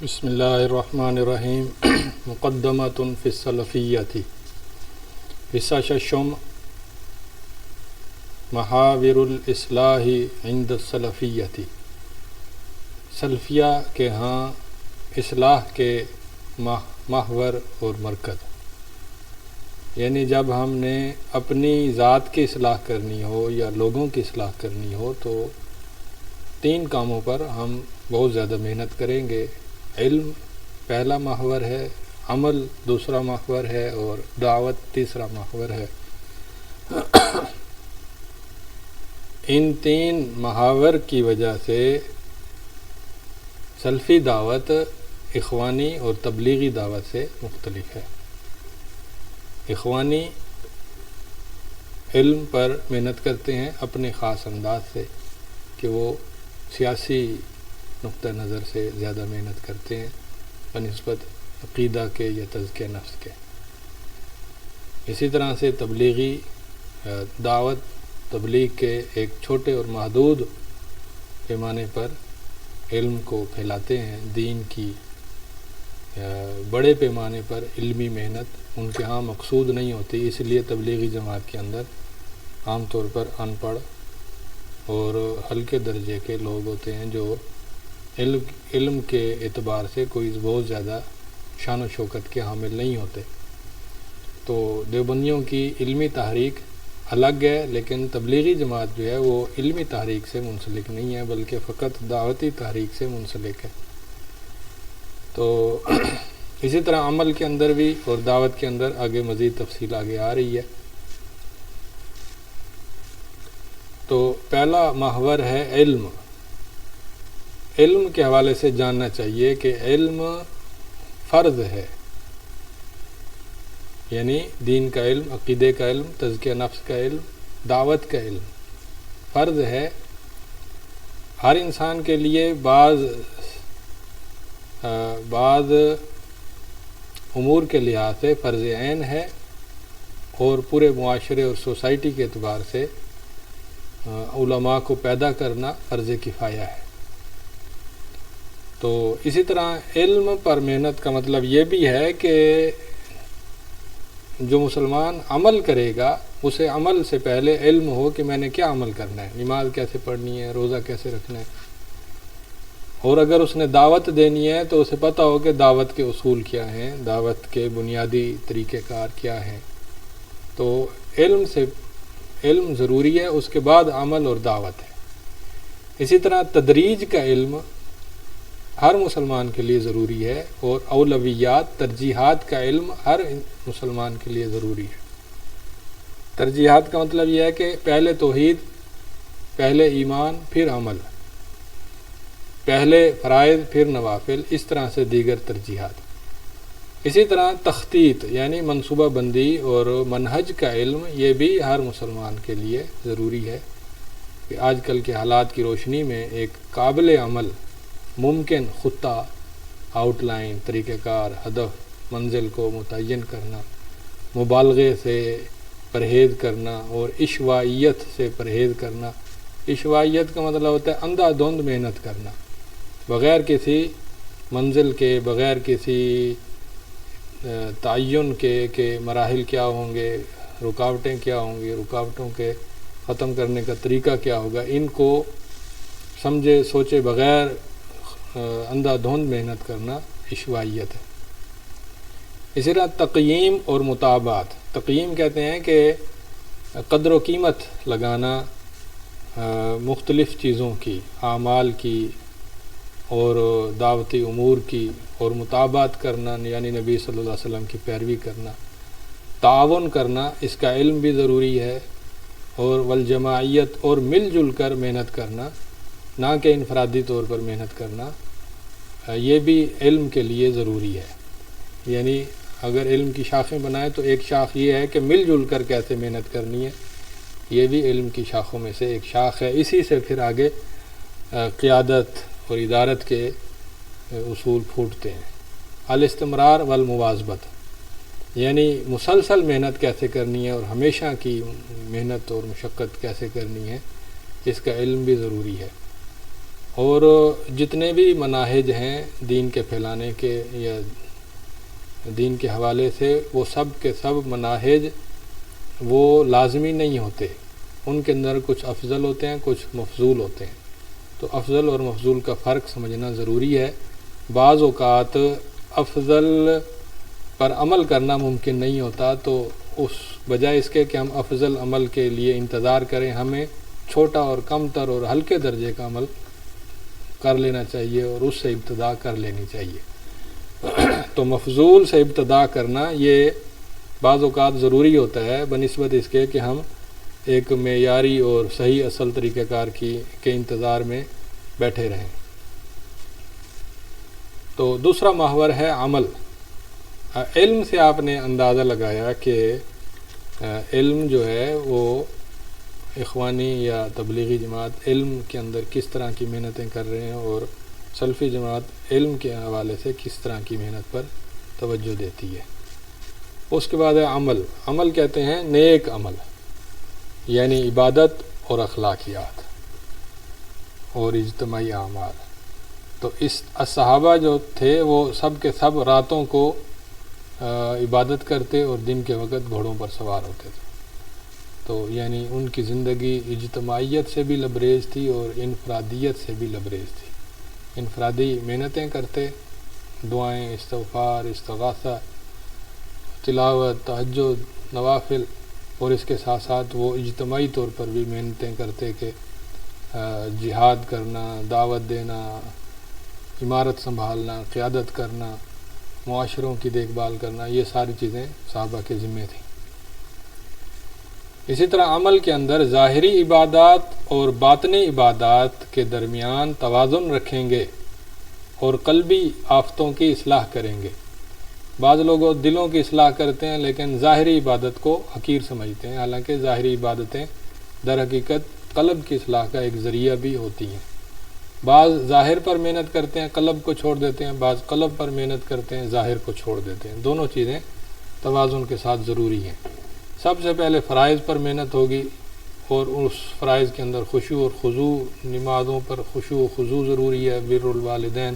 بسم اللہ الرحمن الرحیم مقدمۃ فی السلفیۃ حصہ ششم محاور الاصلاح عند السلفیۃ سلفیہ کے ہاں اصلاح کے محور اور مرکز، یعنی جب ہم نے اپنی ذات کی اصلاح کرنی ہو یا لوگوں کی اصلاح کرنی ہو تو تین کاموں پر ہم بہت زیادہ محنت کریں گے۔ علم پہلا محور ہے، عمل دوسرا محور ہے اور دعوت تیسرا محور ہے۔ ان تین محاور کی وجہ سے سلفی دعوت اخوانی اور تبلیغی دعوت سے مختلف ہے۔ اخوانی علم پر محنت کرتے ہیں اپنے خاص انداز سے کہ وہ سیاسی نقطہ نظر سے زیادہ محنت کرتے ہیں بنسبت عقیدہ کے یا تزکیہ نفس کے۔ اسی طرح سے تبلیغی دعوت تبلیغ کے ایک چھوٹے اور محدود پیمانے پر علم کو پھیلاتے ہیں، دین کی بڑے پیمانے پر علمی محنت ان کے ہاں مقصود نہیں ہوتی، اس لیے تبلیغی جماعت کے اندر عام طور پر ان پڑھ اور ہلکے درجے کے لوگ ہوتے ہیں جو علم کے اعتبار سے کوئی بہت زیادہ شان و شوکت کے حامل نہیں ہوتے۔ تو دیوبندیوں کی علمی تحریک الگ ہے، لیکن تبلیغی جماعت جو ہے وہ علمی تحریک سے منسلک نہیں ہے بلکہ فقط دعوتی تحریک سے منسلک ہے۔ تو اسی طرح عمل کے اندر بھی اور دعوت کے اندر آگے مزید تفصیل آگے آ رہی ہے۔ تو پہلا محور ہے علم۔ علم کے حوالے سے جاننا چاہیے کہ علم فرض ہے، یعنی دین کا علم، عقیدے کا علم، تزکیہ نفس کا علم، دعوت کا علم فرض ہے۔ ہر انسان کے لیے بعض امور کے لحاظ سے فرض عین ہے اور پورے معاشرے اور سوسائٹی کے اعتبار سے علماء کو پیدا کرنا فرض کفایہ ہے۔ تو اسی طرح علم پر محنت کا مطلب یہ بھی ہے کہ جو مسلمان عمل کرے گا اسے عمل سے پہلے علم ہو کہ میں نے کیا عمل کرنا ہے، نماز کیسے پڑھنی ہے، روزہ کیسے رکھنا ہے، اور اگر اس نے دعوت دینی ہے تو اسے پتہ ہو کہ دعوت کے اصول کیا ہیں، دعوت کے بنیادی طریقہ کار کیا ہیں۔ تو علم ضروری ہے، اس کے بعد عمل اور دعوت ہے۔ اسی طرح تدریج کا علم ہر مسلمان کے لیے ضروری ہے اور اولویات ترجیحات کا علم ہر مسلمان کے لیے ضروری ہے۔ ترجیحات کا مطلب یہ ہے کہ پہلے توحید، پہلے ایمان، پھر عمل، پہلے فرائض پھر نوافل، اس طرح سے دیگر ترجیحات۔ اسی طرح تخطیط یعنی منصوبہ بندی اور منہج کا علم یہ بھی ہر مسلمان کے لیے ضروری ہے کہ آج کل کے حالات کی روشنی میں ایک قابل عمل ممکن خطہ، آؤٹ لائن، طریقہ کار، ہدف، منزل کو متعین کرنا، مبالغے سے پرہیز کرنا اور عشوائیت سے پرہیز کرنا۔ عشوائیت کا مطلب ہوتا ہے اندھا دھند محنت کرنا، بغیر کسی منزل کے، بغیر کسی تعین کے کہ مراحل کیا ہوں گے، رکاوٹیں کیا ہوں گی، رکاوٹوں کے ختم کرنے کا طریقہ کیا ہوگا، ان کو سمجھے سوچے بغیر اندھا دھند محنت کرنا عشوائیت ہے۔ اسی طرح تقییم اور مطابعت۔ تقییم کہتے ہیں کہ قدر و قیمت لگانا مختلف چیزوں کی، اعمال کی اور دعوتی امور کی، اور مطابعت کرنا یعنی نبی صلی اللہ علیہ وسلم کی پیروی کرنا، تعاون کرنا، اس کا علم بھی ضروری ہے، اور والجماعیت اور مل جل کر محنت کرنا، نہ کہ انفرادی طور پر محنت کرنا، یہ بھی علم کے لیے ضروری ہے۔ یعنی اگر علم کی شاخیں بنائیں تو ایک شاخ یہ ہے کہ مل جل کر کیسے محنت کرنی ہے، یہ بھی علم کی شاخوں میں سے ایک شاخ ہے۔ اسی سے پھر آگے قیادت اور ادارت کے اصول پھوٹتے ہیں۔ الاستمرار والمواظبت یعنی مسلسل محنت کیسے کرنی ہے اور ہمیشہ کی محنت اور مشقت کیسے کرنی ہے، اس کا علم بھی ضروری ہے۔ اور جتنے بھی مناہج ہیں دین کے پھیلانے کے یا دین کے حوالے سے، وہ سب کے سب مناہج وہ لازمی نہیں ہوتے، ان کے اندر کچھ افضل ہوتے ہیں، کچھ مفضول ہوتے ہیں۔ تو افضل اور مفضول کا فرق سمجھنا ضروری ہے۔ بعض اوقات افضل پر عمل کرنا ممکن نہیں ہوتا، تو اس بجائے اس کے کہ ہم افضل عمل کے لیے انتظار کریں، ہمیں چھوٹا اور کم تر اور ہلکے درجے کا عمل کر لینا چاہیے اور اس سے ابتدا کر لینی چاہیے۔ تو مفضول سے ابتدا کرنا یہ بعض اوقات ضروری ہوتا ہے بنسبت اس کے کہ ہم ایک معیاری اور صحیح اصل طریقہ کار کے انتظار میں بیٹھے رہیں۔ تو دوسرا محور ہے عمل۔ علم سے آپ نے اندازہ لگایا کہ علم جو ہے وہ اخوانی یا تبلیغی جماعت علم کے اندر کس طرح کی محنتیں کر رہے ہیں، اور سلفی جماعت علم کے حوالے سے کس طرح کی محنت پر توجہ دیتی ہے۔ اس کے بعد ہے عمل۔ عمل کہتے ہیں نیک عمل، یعنی عبادت اور اخلاقیات اور اجتماعی اعمال۔ تو اس صحابہ جو تھے وہ سب کے سب راتوں کو عبادت کرتے اور دن کے وقت گھوڑوں پر سوار ہوتے تھے۔ تو یعنی ان کی زندگی اجتماعیت سے بھی لبریز تھی اور انفرادیت سے بھی لبریز تھی۔ انفرادی محنتیں کرتے، دعائیں، استغفار، استغاثہ، تلاوت، تہجد، نوافل، اور اس کے ساتھ ساتھ وہ اجتماعی طور پر بھی محنتیں کرتے کہ جہاد کرنا، دعوت دینا، عمارت سنبھالنا، قیادت کرنا، معاشروں کی دیکھ بھال کرنا، یہ ساری چیزیں صحابہ کے ذمہ تھیں۔ اسی طرح عمل کے اندر ظاہری عبادات اور باطنی عبادات کے درمیان توازن رکھیں گے اور قلبی آفتوں کی اصلاح کریں گے۔ بعض لوگ دلوں کی اصلاح کرتے ہیں لیکن ظاہری عبادت کو حقیر سمجھتے ہیں، حالانکہ ظاہری عبادتیں در حقیقت قلب کی اصلاح کا ایک ذریعہ بھی ہوتی ہیں۔ بعض ظاہر پر محنت کرتے ہیں، قلب کو چھوڑ دیتے ہیں، بعض قلب پر محنت کرتے ہیں، ظاہر کو چھوڑ دیتے ہیں۔ دونوں چیزیں توازن کے ساتھ ضروری ہیں۔ سب سے پہلے فرائض پر محنت ہوگی، اور اس فرائض کے اندر خشوع اور خضوع، نمازوں پر خشوع و خضوع ضروری ہے، بر الوالدین،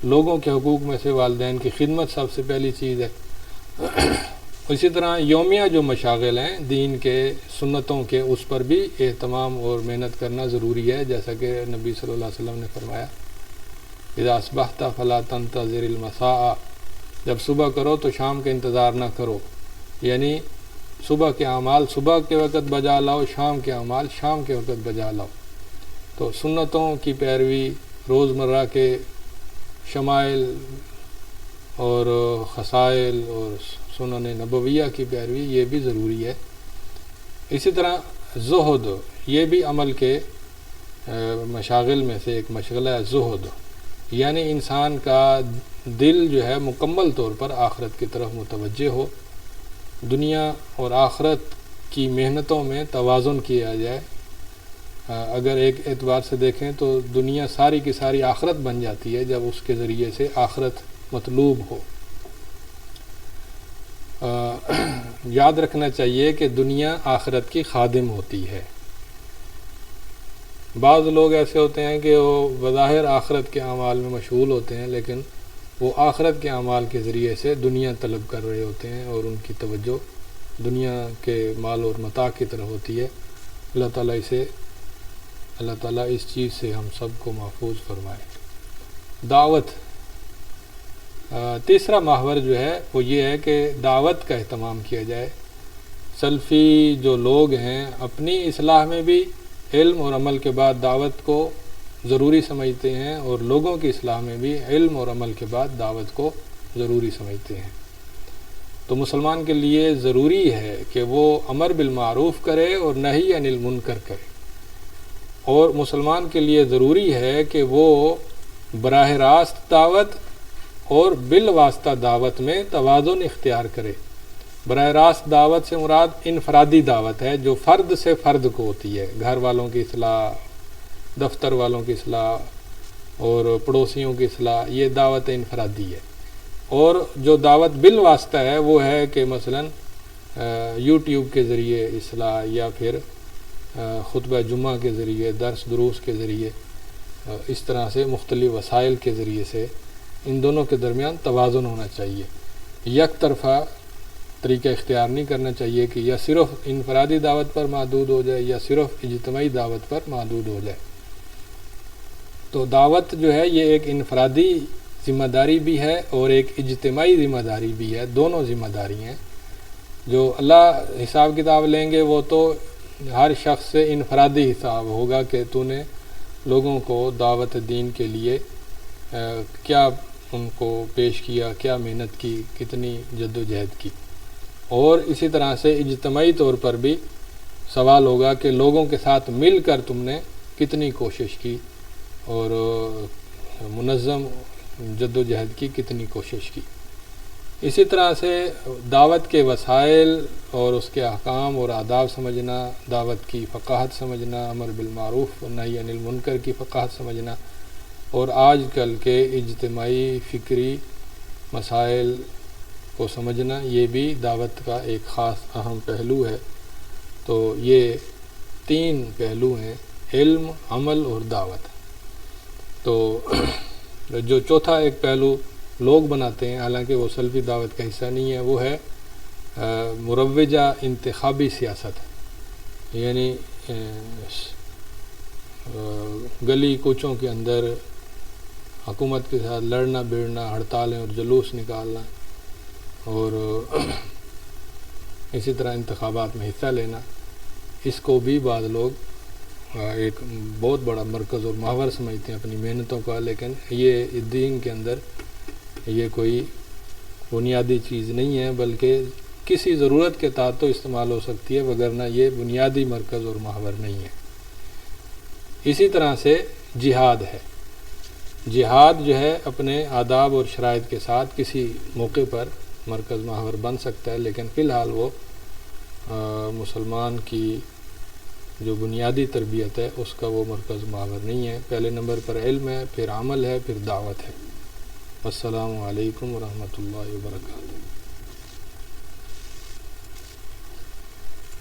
لوگوں کے حقوق میں سے والدین کی خدمت سب سے پہلی چیز ہے۔ اسی طرح یومیہ جو مشاغل ہیں دین کے، سنتوں کے، اس پر بھی اہتمام اور محنت کرنا ضروری ہے، جیسا کہ نبی صلی اللہ علیہ وسلم نے فرمایا اذا اصبحت فلا تنتظر المساء، جب صبح کرو تو شام کا انتظار نہ کرو، یعنی صبح کے اعمال صبح کے وقت بجا لاؤ، شام کے اعمال شام کے وقت بجا لاؤ۔ تو سنتوں کی پیروی، روزمرہ کے شمائل اور خصائل اور سنن نبویہ کی پیروی، یہ بھی ضروری ہے۔ اسی طرح زہد، یہ بھی عمل کے مشاغل میں سے ایک مشغلہ ہے، زہد، یعنی انسان کا دل جو ہے مکمل طور پر آخرت کی طرف متوجہ ہو، دنیا اور آخرت کی محنتوں میں توازن کیا جائے۔ اگر ایک اعتبار سے دیکھیں تو دنیا ساری کی ساری آخرت بن جاتی ہے جب اس کے ذریعے سے آخرت مطلوب ہو۔ یاد رکھنا چاہیے کہ دنیا آخرت کی خادم ہوتی ہے۔ بعض لوگ ایسے ہوتے ہیں کہ وہ بظاہر آخرت کے اعمال میں مشغول ہوتے ہیں، لیکن وہ آخرت کے اعمال کے ذریعے سے دنیا طلب کر رہے ہوتے ہیں اور ان کی توجہ دنیا کے مال اور متاع کی طرف ہوتی ہے۔ اللہ تعالیٰ اس چیز سے ہم سب کو محفوظ فرمائے۔ دعوت، تیسرا محور جو ہے وہ یہ ہے کہ دعوت کا اہتمام کیا جائے۔ سلفی جو لوگ ہیں اپنی اصلاح میں بھی علم اور عمل کے بعد دعوت کو ضروری سمجھتے ہیں، اور لوگوں کی اصلاح میں بھی علم اور عمل کے بعد دعوت کو ضروری سمجھتے ہیں۔ تو مسلمان کے لیے ضروری ہے کہ وہ امر بالمعروف کرے اور نہی عن المنکر کرے، اور مسلمان کے لیے ضروری ہے کہ وہ براہ راست دعوت اور بالواسطہ دعوت میں توازن اختیار کرے۔ براہ راست دعوت سے مراد انفرادی دعوت ہے جو فرد سے فرد کو ہوتی ہے، گھر والوں کی اصلاح، دفتر والوں کی اصلاح اور پڑوسیوں کی اصلاح، یہ دعوت انفرادی ہے۔ اور جو دعوت بالواسطہ ہے وہ ہے کہ مثلا یوٹیوب کے ذریعے اصلاح، یا پھر خطبہ جمعہ کے ذریعے، درس دروس کے ذریعے، اس طرح سے مختلف وسائل کے ذریعے سے ان دونوں کے درمیان توازن ہونا چاہیے. یک طرفہ طریقہ اختیار نہیں کرنا چاہیے کہ یا صرف انفرادی دعوت پر محدود ہو جائے یا صرف اجتماعی دعوت پر محدود ہو جائے. تو دعوت جو ہے یہ ایک انفرادی ذمہ داری بھی ہے اور ایک اجتماعی ذمہ داری بھی ہے، دونوں ذمہ داری ہیں. جو اللہ حساب کتاب لیں گے وہ تو ہر شخص سے انفرادی حساب ہوگا کہ تو نے لوگوں کو دعوت دین کے لیے کیا ان کو پیش کیا، کیا محنت کی، کتنی جد و جہد کی. اور اسی طرح سے اجتماعی طور پر بھی سوال ہوگا کہ لوگوں کے ساتھ مل کر تم نے کتنی کوشش کی اور منظم جد و جہد کی کتنی کوشش کی. اسی طرح سے دعوت کے وسائل اور اس کے احکام اور آداب سمجھنا، دعوت کی فقاہت سمجھنا، امر بالمعروف نہی عن المنکر کی فقاہت سمجھنا، اور آج کل کے اجتماعی فکری مسائل کو سمجھنا، یہ بھی دعوت کا ایک خاص اہم پہلو ہے. تو یہ 3 پہلو ہیں، علم، عمل اور دعوت. تو جو چوتھا ایک پہلو لوگ بناتے ہیں، حالانکہ وہ سلفی دعوت کا حصہ نہیں ہے، وہ ہے مروجہ انتخابی سیاست. یعنی گلی کوچوں کے اندر حکومت کے ساتھ لڑنا بیڑنا، ہڑتالیں اور جلوس نکالنا، اور اسی طرح انتخابات میں حصہ لینا. اس کو بھی بعض لوگ ایک بہت بڑا مرکز اور محور سمجھتے ہیں اپنی محنتوں کا، لیکن یہ دین کے اندر یہ کوئی بنیادی چیز نہیں ہے، بلکہ کسی ضرورت کے تحت تو استعمال ہو سکتی ہے، وگرنہ یہ بنیادی مرکز اور محور نہیں ہے. اسی طرح سے جہاد ہے. جہاد جو ہے اپنے آداب اور شرائط کے ساتھ کسی موقع پر مرکز محور بن سکتا ہے، لیکن فی الحال وہ مسلمان کی جو بنیادی تربیت ہے اس کا وہ مرکز محور نہیں ہے. پہلے نمبر پر علم ہے، پھر عمل ہے، پھر دعوت ہے. السلام علیکم ورحمۃ اللہ وبرکاتہ.